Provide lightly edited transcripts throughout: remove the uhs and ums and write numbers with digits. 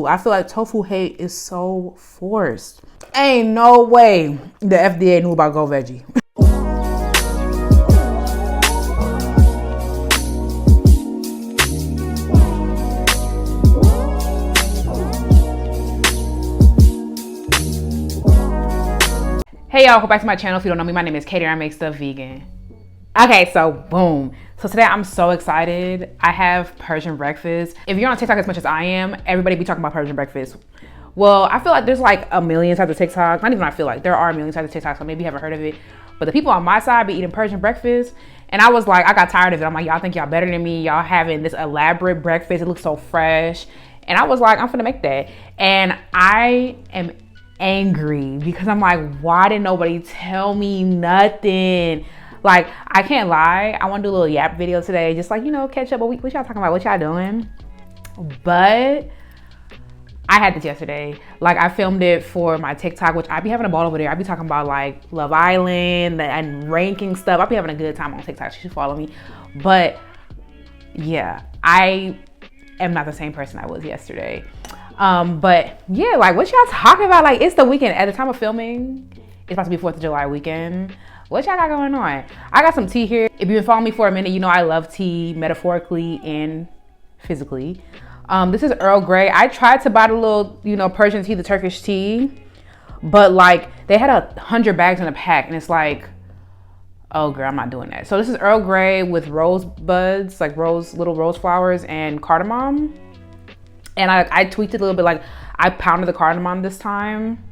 I feel like tofu hate is so forced. Ain't no way the FDA knew about Go Veggie. Hey y'all, welcome back to my channel. If you don't know me, my name is Katie and I make stuff vegan. Okay, so boom. So today I'm so excited. I have Persian breakfast. If you're on TikTok as much as I am, everybody be talking about Persian breakfast. Well, I feel like there's like a million types of TikTok. Not even I feel like there are a million types of TikTok, so maybe you haven't heard of it. But the people on my side be eating Persian breakfast. And I was like, I got tired of it. I'm like, y'all think y'all better than me. Y'all having this elaborate breakfast. It looks so fresh. And I was like, I'm finna make that. And I am angry because I'm like, why didn't nobody tell me nothing? Like, I can't lie, I want to do a little yap video today, just like, you know, catch up. What y'all talking about? What y'all doing? But I had this yesterday. Like, I filmed it for my TikTok, which I be having a ball over there. I be talking about like Love Island and ranking stuff. I be having a good time on TikTok. You should follow me. But yeah, I am not the same person I was yesterday. But yeah, like, what y'all talking about? Like, it's the weekend. At the time of filming, it's about to be 4th of July weekend. What y'all got going on? I got some tea here. If you've been following me for a minute, you know I love tea, metaphorically and physically. This is Earl Grey. I tried to buy the little, you know, Persian tea, the Turkish tea, but like they had 100 bags in a pack, and it's like, oh girl, I'm not doing that. So this is Earl Grey with rose buds, like little rose flowers and cardamom. And I tweaked it a little bit, like I pounded the cardamom this time.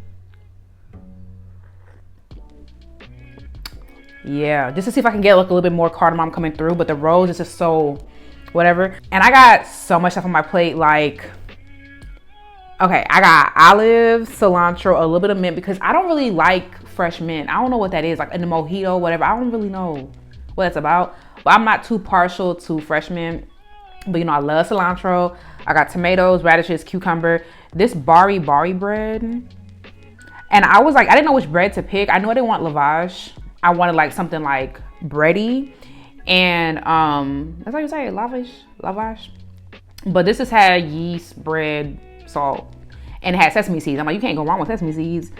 Yeah, just to see if I can get like a little bit more cardamom coming through, but the rose is just so whatever. And I got so much stuff on my plate, like, okay, I got olives, cilantro, a little bit of mint, because I don't really like fresh mint. I don't know what that is, like in the mojito, whatever. I don't really know what it's about, but I'm not too partial to fresh mint. But you know, I love cilantro. I got tomatoes, radishes, cucumber, this bari bread. And I was like, I didn't know which bread to pick. I knew I didn't want lavash. I wanted like something like bready, and that's how you say it, lavash. But this has had yeast, bread, salt, and it had sesame seeds. I'm like, you can't go wrong with sesame seeds.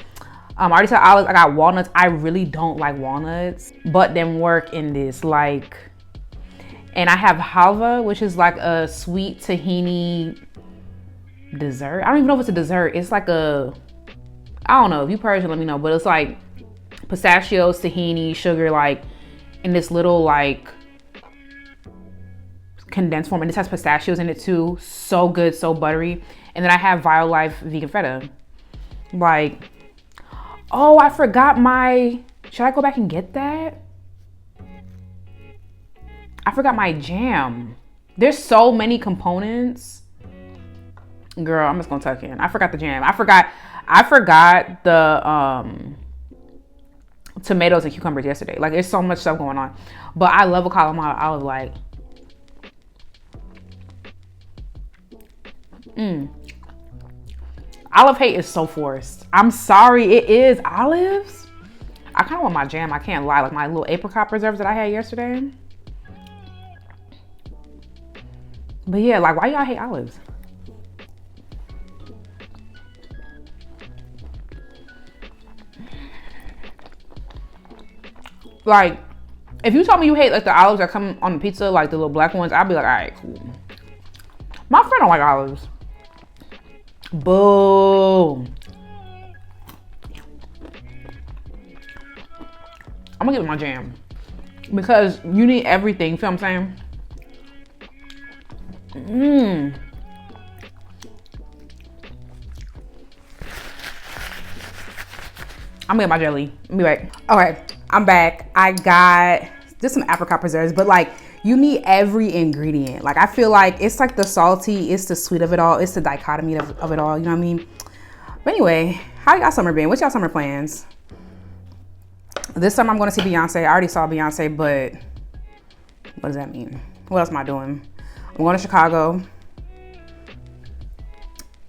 I already said olives. I got walnuts. I really don't like walnuts, but them work in this, like. And I have halva, which is like a sweet tahini dessert. I don't even know if it's a dessert. It's like I don't know. If you Persian, let me know. But it's like pistachios, tahini, sugar, like in this little like condensed form. And this has pistachios in it too. So good, so buttery. And then I have Violife vegan feta. Like, oh, I forgot should I go back and get that? I forgot my jam. There's so many components. Girl, I'm just gonna tuck in. I forgot the jam. I forgot the tomatoes and cucumbers yesterday. Like, there's so much stuff going on. But I love a Kalamata olive, like. Olive hate is so forced. I'm sorry, it is olives. I kind of want my jam, I can't lie. Like my little apricot preserves that I had yesterday. But yeah, like, why y'all hate olives? Like, if you told me you hate like the olives that come on the pizza, like the little black ones, I'd be like, all right, cool. My friend don't like olives. Boo. I'm gonna give it my jam, because you need everything, feel what I'm saying? I'm gonna get my jelly. I'll be right. Okay, I'm back. I got just some apricot preserves, but like, you need every ingredient. Like, I feel like it's like the salty, it's the sweet of it all, it's the dichotomy of it all, you know what I mean? But anyway, how y'all summer been? What's y'all summer plans? This summer I'm gonna see Beyonce. I already saw Beyonce, but what does that mean? What else am I doing? I'm going to Chicago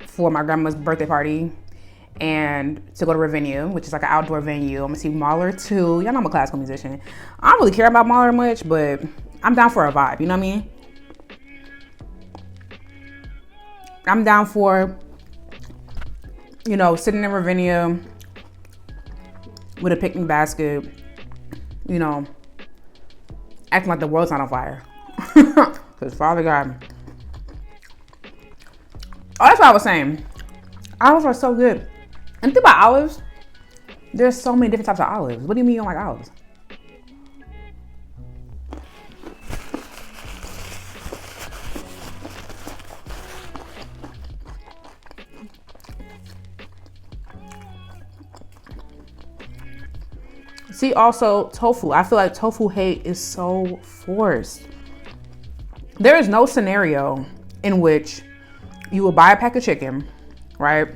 for my grandma's birthday party and to go to Revenue, which is like an outdoor venue. I'm gonna see Mahler too. Y'all know I'm a classical musician. I don't really care about Mahler much, but I'm down for a vibe, you know what I mean? I'm down for you know, sitting in Ravinia with a picnic basket, you know, acting like the world's not on fire. Because Father God. Oh, that's what I was saying. Olives are so good. And think about olives. There's so many different types of olives. What do you mean you don't like olives? See, also tofu. I feel like tofu hate is so forced. There is no scenario in which you will buy a pack of chicken, right?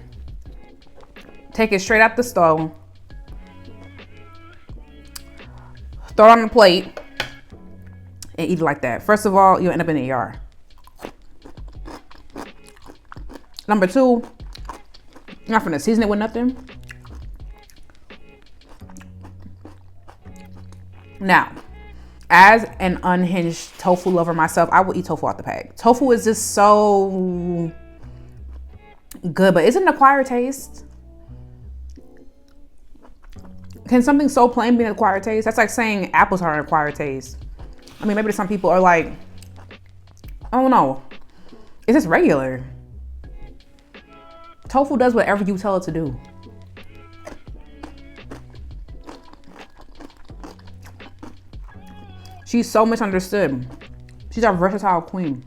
Take it straight out the stove, throw it on the plate, and eat it like that. First of all, you'll end up in the ER. Number two, you're not gonna season it with nothing. Now, as an unhinged tofu lover myself, I will eat tofu out the pack. Tofu is just so good, but isn't it an acquired taste? Can something so plain be an acquired taste? That's like saying apples are an acquired taste. I mean, maybe some people are like, I don't know. It's just regular. Tofu does whatever you tell it to do. She's so misunderstood. She's a versatile queen.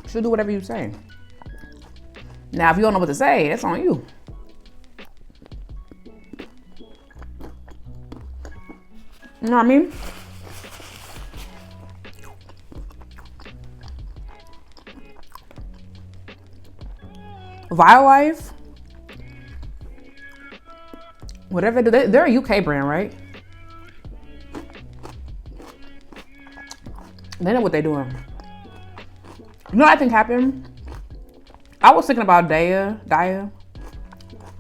She'll do whatever you say. Now, if you don't know what to say, that's on you. You know what I mean? Violife, whatever they do, they're a UK brand, right? They know what they're doing. You know what I think happened? I was thinking about Daya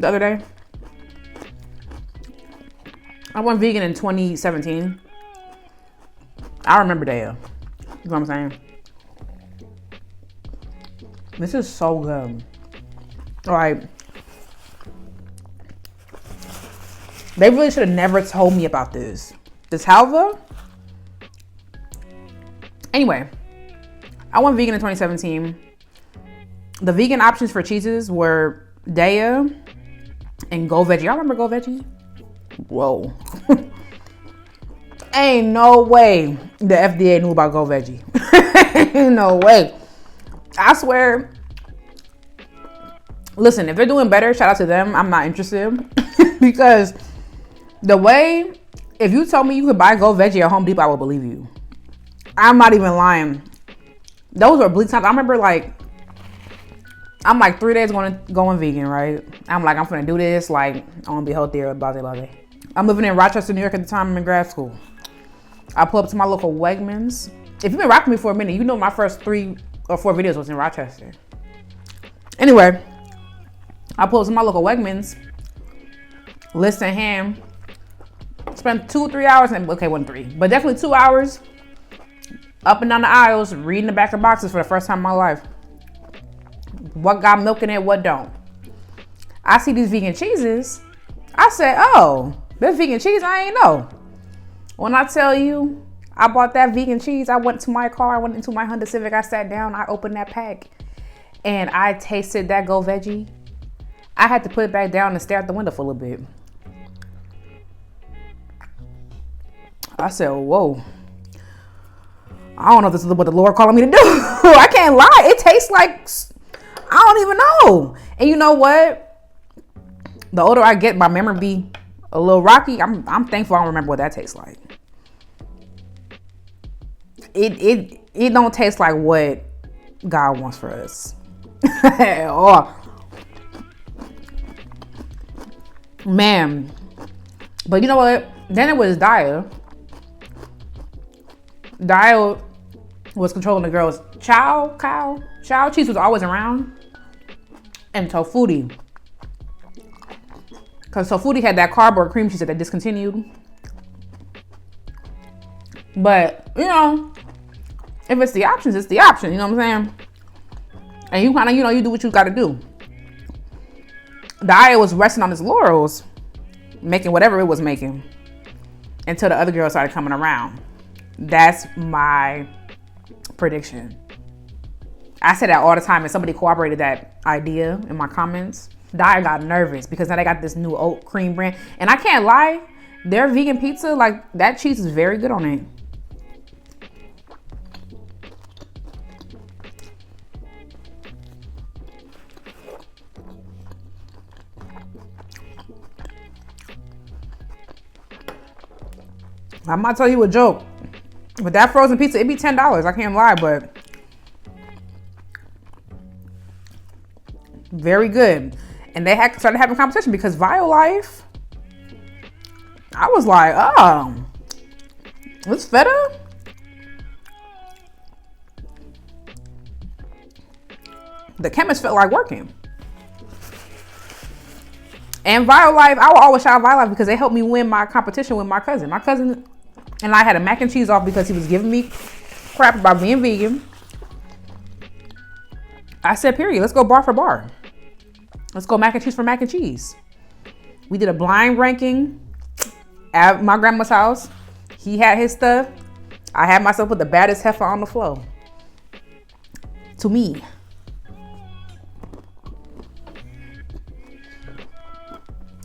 the other day. I went vegan in 2017. I remember Daya. You know what I'm saying? This is so good. Like, they really should have never told me about this. This halva. Anyway, I went vegan in 2017. The vegan options for cheeses were Daya and Go Veggie. Y'all remember Go Veggie? Whoa. Ain't no way the FDA knew about Go Veggie. Ain't no way. I swear. Listen, if they're doing better, shout out to them. I'm not interested. Because the way, if you told me you could buy Go Veggie at Home Depot, I would believe you. I'm not even lying. Those were bleak times. I remember I'm like 3 days going vegan, right? I'm like, I'm gonna do this. Like, I wanna be healthier, blah, blah, blah. I'm living in Rochester, New York at the time. I'm in grad school. I pull up to my local Wegmans. If you've been rocking me for a minute, you know my first 3 or 4 videos was in Rochester. Anyway, I pull up to my local Wegmans, list in hand, spent 2-3 hours, and okay, 1-3, but definitely 2 hours up and down the aisles, reading the back of boxes for the first time in my life. What got milk in it, what don't. I see these vegan cheeses. I said, oh, this vegan cheese, I ain't know. When I tell you, I bought that vegan cheese, I went to my car, I went into my Honda Civic, I sat down, I opened that pack, and I tasted that Go Veggie. I had to put it back down and stare out the window for a little bit. I said, whoa. I don't know if this is what the Lord calling me to do. I can't lie. It tastes like, I don't even know. And you know what? The older I get, my memory be a little rocky. I'm thankful I don't remember what that tastes like. It don't taste like what God wants for us. Oh, man. But you know what? Then it was Daya. Daya was controlling the girls. Chow cheese was always around. And Tofuti. Because Tofuti had that cardboard cream cheese that they discontinued. But, you know, if it's the options, it's the option. You know what I'm saying? And you kind of, you know, you do what you got to do. Daya was resting on his laurels, making whatever it was making, until the other girl started coming around. That's my prediction. I say that all the time, and somebody corroborated that idea in my comments. Daya got nervous because now they got this new oat cream brand. And I can't lie, their vegan pizza, like, that cheese is very good on it. I'm not telling you a joke. But that frozen pizza, it'd be $10. I can't lie, but very good. And they had started having competition because Violife, I was like, oh, this feta? The chemist felt like working. And Violife, I will always shout Violife because they helped me win my competition with my cousin. My cousin and I had a mac and cheese off because he was giving me crap about being vegan. I said, period, let's go bar for bar. Let's go mac and cheese for mac and cheese. We did a blind ranking at my grandma's house. He had his stuff. I had myself with the baddest heifer on the floor. To me.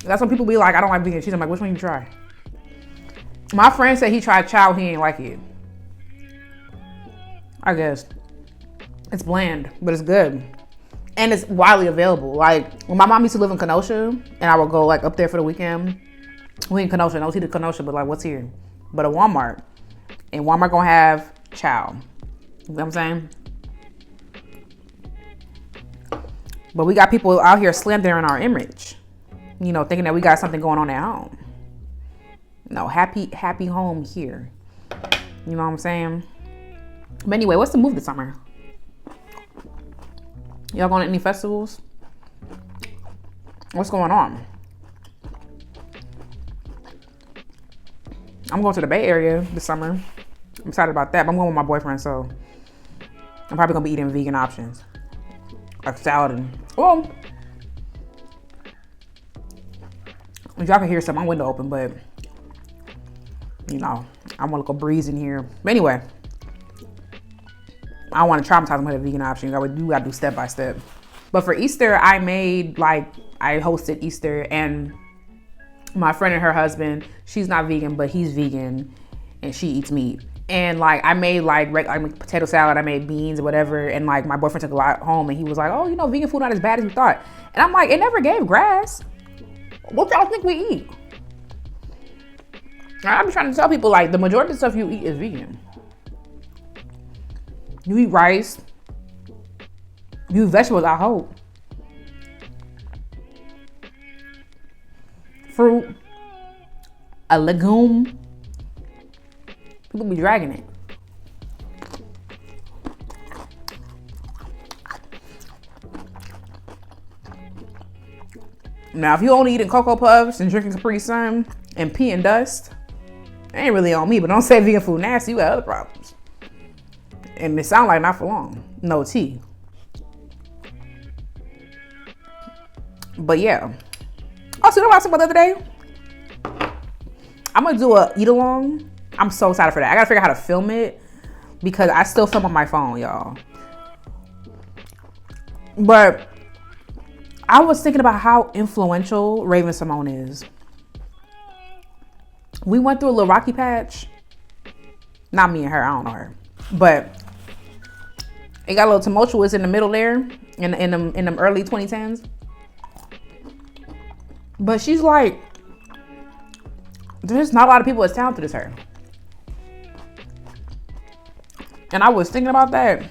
That's when people be like, I don't like vegan cheese. I'm like, which one you try? My friend said he tried chow. He ain't like it. I guess. It's bland, but it's good. And it's widely available. Like, when my mom used to live in Kenosha, and I would go, like, up there for the weekend. We in Kenosha. No, see the Kenosha, but, like, what's here? But a Walmart. And Walmart gonna have chow. You know what I'm saying? But we got people out here slandering our image. You know, thinking that we got something going on at home. No, happy home here. You know what I'm saying? But anyway, what's the move this summer? Y'all going to any festivals? What's going on? I'm going to the Bay Area this summer. I'm excited about that, but I'm going with my boyfriend, so I'm probably going to be eating vegan options. Like salad and, well, y'all can hear some, my window open, but you know, I want to go breeze in here. But anyway, I don't want to traumatize them with a vegan option. You got to do step by step. But for Easter, I hosted Easter, and my friend and her husband, she's not vegan, but he's vegan, and she eats meat. And like, I made like potato salad, I made beans or whatever, and like my boyfriend took a lot home, and he was like, oh, you know, vegan food not as bad as you thought. And I'm like, it never gave grass. What y'all think we eat? I be trying to tell people, like, the majority of the stuff you eat is vegan. You eat rice. You eat vegetables, I hope. Fruit. A legume. People be dragging it. Now, if you only eating Cocoa Puffs and drinking Capri Sun and pee and dust, it ain't really on me, but don't say vegan food nasty. You got other problems. And it sound like not for long. No tea. But yeah. Oh, so you know what I was talking about the other day? I'm going to do a eat along. I'm so excited for that. I got to figure out how to film it because I still film on my phone, y'all. But I was thinking about how influential Raven-Symoné is. We went through a little rocky patch. Not me and her, I don't know her. But it got a little tumultuous in the middle there, in them early 2010s. But she's like, there's not a lot of people as talented as her. And I was thinking about that.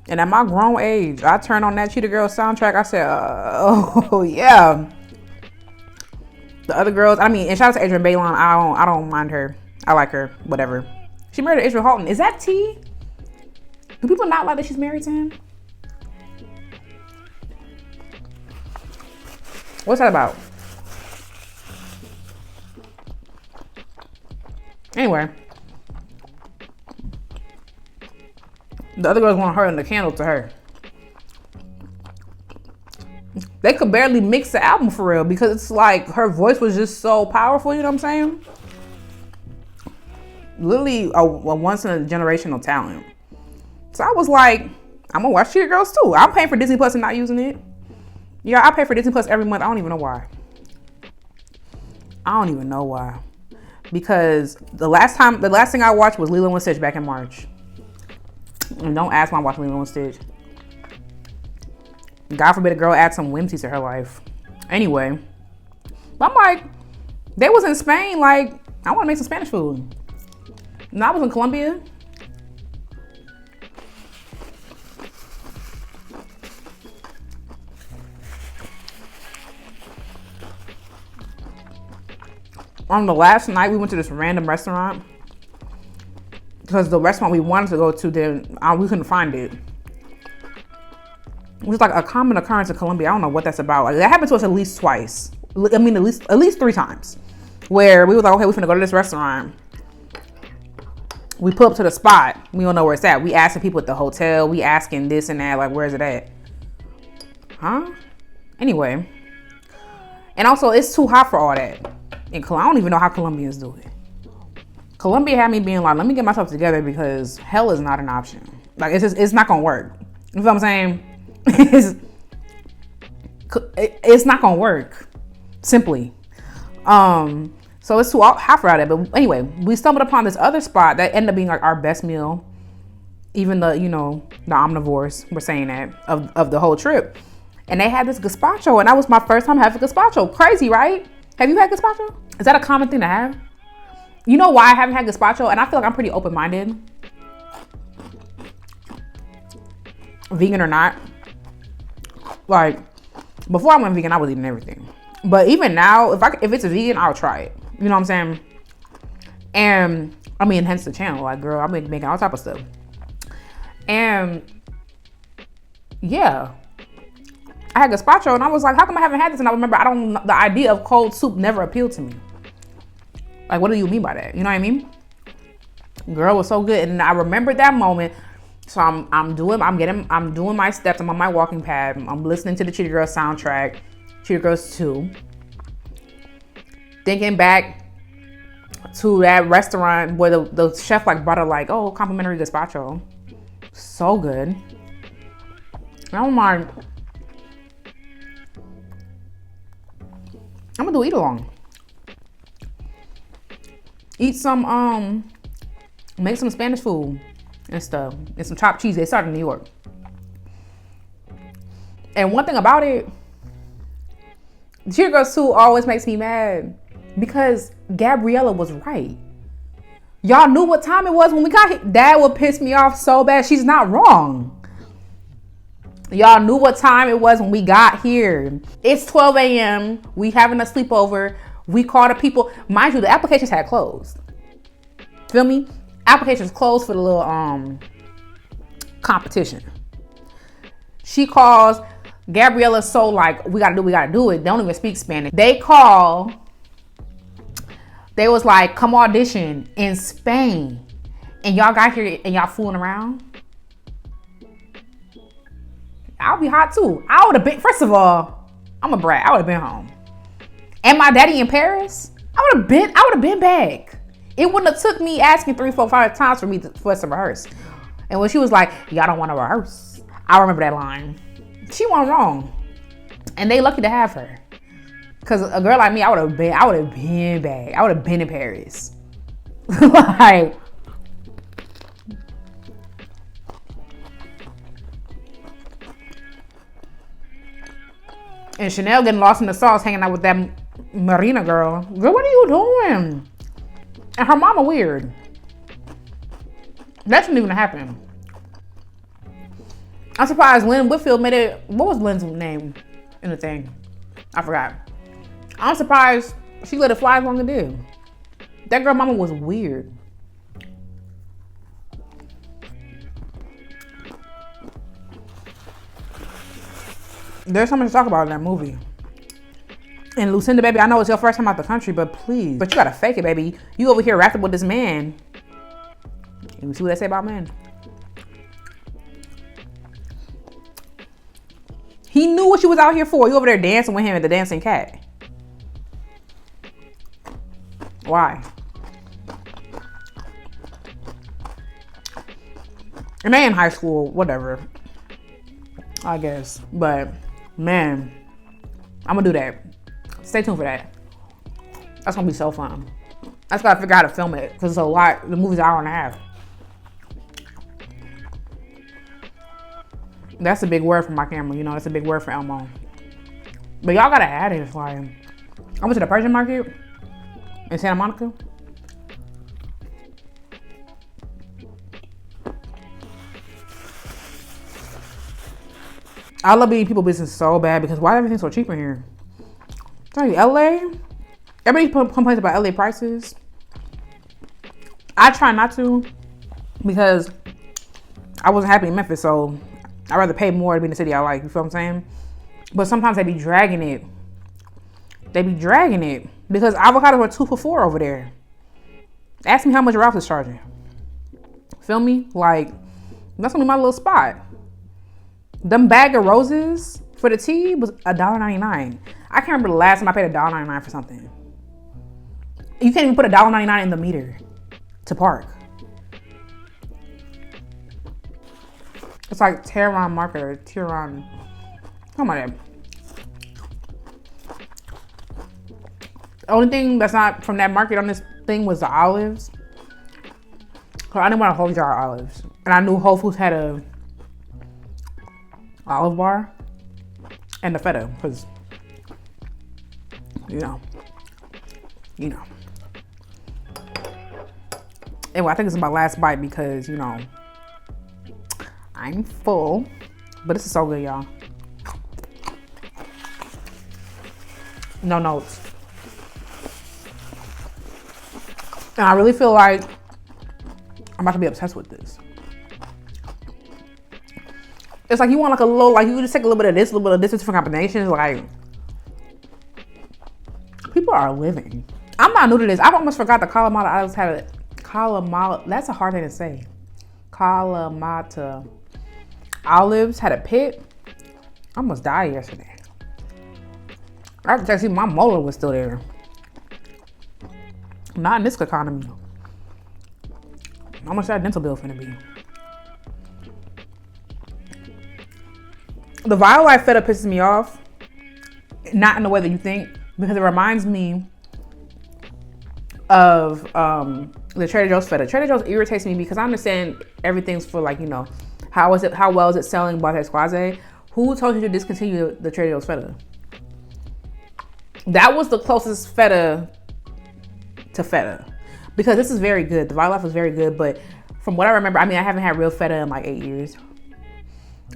And at my grown age, I turned on that Cheetah Girls soundtrack. I said, oh yeah. The other girls, I mean, and shout out to Adrienne Bailon. I don't mind her. I like her, whatever. She married to Israel Houghton. Is that T? Do people not like that she's married to him? What's that about? Anyway. The other girls want her and the candle to her. they could barely mix the album for real because it's like her voice was just so powerful, you know what I'm saying? Literally a once in a generational talent. So I was like, I'm gonna watch Cheetah Girls too. I'm paying for Disney Plus and not using it. Yeah, I pay for Disney Plus every month. I don't even know why. Because the last thing I watched was Lilo and Stitch back in March. And don't ask why I watched Lilo and Stitch. God forbid a girl add some whimsy to her life. Anyway, but I'm like, they was in Spain. Like, I want to make some Spanish food. And I was in Colombia. On the last night, we went to this random restaurant because the restaurant we wanted to go to, then we couldn't find it. It was like a common occurrence in Colombia. I don't know what that's about. Like, that happened to us at least twice. I mean, at least 3 times, where we were like, okay, we're finna go to this restaurant. We pull up to the spot. We don't know where it's at. We asking people at the hotel. We asking this and that. Like, where is it at? Huh? Anyway, and also it's too hot for all that. And I don't even know how Colombians do it. Colombia had me being like, let me get myself together because hell is not an option. Like, it's not gonna work. You know what I'm saying? It's not gonna work. Simply. So it's too hot for all that. But anyway, we stumbled upon this other spot that ended up being like our best meal. Even the omnivores were saying that of the whole trip. And they had this gazpacho, and that was my first time having gazpacho. Crazy, right? Have you had gazpacho? Is that a common thing to have? You know why I haven't had gazpacho? And I feel like I'm pretty open-minded. Vegan or not. Like, before I went vegan, I was eating everything. But even now, if it's a vegan, I'll try it. You know what I'm saying? And, I mean, hence the channel. Like, girl, I've been making all type of stuff. And, yeah. I had gazpacho and I was like, how come I haven't had this? And I remember the idea of cold soup never appealed to me. Like, what do you mean by that? You know what I mean? Girl, it was so good. And I remembered that moment. So I'm doing my steps. I'm on my walking pad. I'm listening to the Cheetah Girls soundtrack, Cheetah Girls 2. Thinking back to that restaurant where the chef like brought her like, oh, complimentary gazpacho. So good. And I'm like, I'm gonna do eat along. Eat some, make some Spanish food and stuff. And some chopped cheese. They started in New York. And one thing about it, Cheetah Girls 2 always makes me mad because Gabriella was right. Y'all knew what time it was when we got here. That would piss me off so bad. She's not wrong. Y'all knew what time it was when we got here. It's 12 a.m. We having a sleepover. We called the people. Mind you, the applications had closed. Feel me? Applications closed for the little competition. She calls. Gabriella's so like, we gotta do it. They don't even speak Spanish. They call. They was like, come audition in Spain. And y'all got here and y'all fooling around. I'll be hot too. I would have been, first of all, I'm a brat. I would have been home. And my daddy in Paris, I would have been back. It wouldn't have took me asking 3, 4, 5 times for us to rehearse. And when she was like, y'all don't want to rehearse. I remember that line. She wasn't wrong. And they lucky to have her. Cause a girl like me, I would have been back. I would have been in Paris. Like, and Chanel getting lost in the sauce, hanging out with that Marina girl. Girl, what are you doing? And her mama weird. That shouldn't even happen. I'm surprised Lynn Whitfield made it. What was Lynn's name in the thing? I forgot. I'm surprised she let it fly as long as it did. That girl mama was weird. There's so much to talk about in that movie. And Lucinda, baby, I know it's your first time out the country, but please. But you gotta fake it, baby. You over here rapping with this man. You see what they say about men? He knew what you was out here for. You over there dancing with him at the dancing cat. Why? And they in high school, whatever. I guess. But, man, I'm gonna do that. Stay tuned for that. That's gonna be so fun. I just gotta figure out how to film it because it's a lot. The movie's an hour and a half. That's a big word for my camera, you know. That's a big word for Elmo. But y'all gotta add it. Like, I went to the Persian market in Santa Monica. I love being people business so bad because why is everything so cheap in here? Tell you, LA, everybody complains about LA prices. I try not to because I wasn't happy in Memphis, so I'd rather pay more to be in the city I like, you feel what I'm saying? But sometimes they be dragging it. They be dragging it because avocados are 2 for $4 over there. Ask me how much Ralph is charging. Feel me? Like, that's gonna be my little spot. Them bag of roses for the tea was $1.99. I can't remember the last time I paid $1.99 for something. You can't even put $1.99 in the meter to park. It's like Tehran market or Tehran. Come on, there. The only thing that's not from that market on this thing was the olives. Cause I didn't want a whole jar of olives, and I knew Whole Foods had a olive bar and the feta, because you know. Anyway, I think this is my last bite because I'm full, but this is so good, y'all. No notes. And I really feel like I'm about to be obsessed with this. It's like you want like a little, like you just take a little bit of this, a little bit of this, different combinations. Like, people are living. I'm not new to this. I almost forgot the Kalamata olives had a Kalamata. That's a hard thing to say. Kalamata olives had a pit. I almost died yesterday. I have to check to see my molar was still there. Not in this economy. How much that dental bill finna be? The Violife feta pisses me off. Not in the way that you think, because it reminds me of the Trader Joe's feta. Trader Joe's irritates me because I understand everything's for like, how well is it selling Boite Squaze? Who told you to discontinue the Trader Joe's feta? That was the closest feta to feta, because this is very good. The Violife was very good, but from what I remember, I haven't had real feta in like 8 years.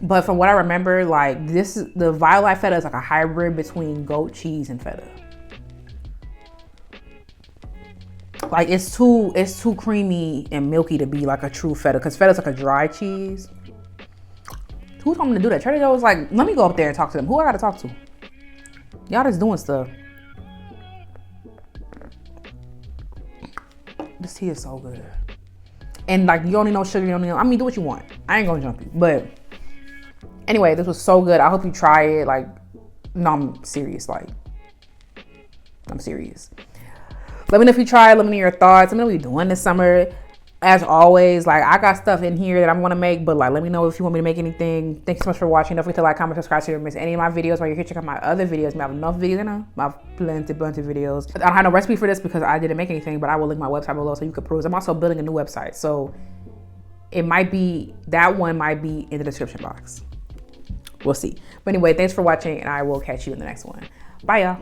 But from what I remember, like the Violife feta is like a hybrid between goat cheese and feta. Like it's too creamy and milky to be like a true feta, because feta's like a dry cheese. Who told me to do that? Trader Joe was like, let me go up there and talk to them. Who I gotta talk to? Y'all just doing stuff. This tea is so good. And like, you don't need no sugar, you don't need do what you want. I ain't gonna jump you. But anyway, this was so good. I hope you try it. Like, no, I'm serious. Like, I'm serious. Let me know if you try it. Let me know your thoughts. Let me know what you're doing this summer. As always, like, I got stuff in here that I'm gonna make, but like, let me know if you want me to make anything. Thank you so much for watching. Don't forget to like, comment, subscribe so you don't miss any of my videos. While you're here, check out my other videos. I have enough videos, I have plenty of videos. I don't have no recipe for this because I didn't make anything, but I will link my website below so you can peruse. I'm also building a new website, so that one might be in the description box. We'll see. But anyway, thanks for watching, and I will catch you in the next one. Bye, y'all.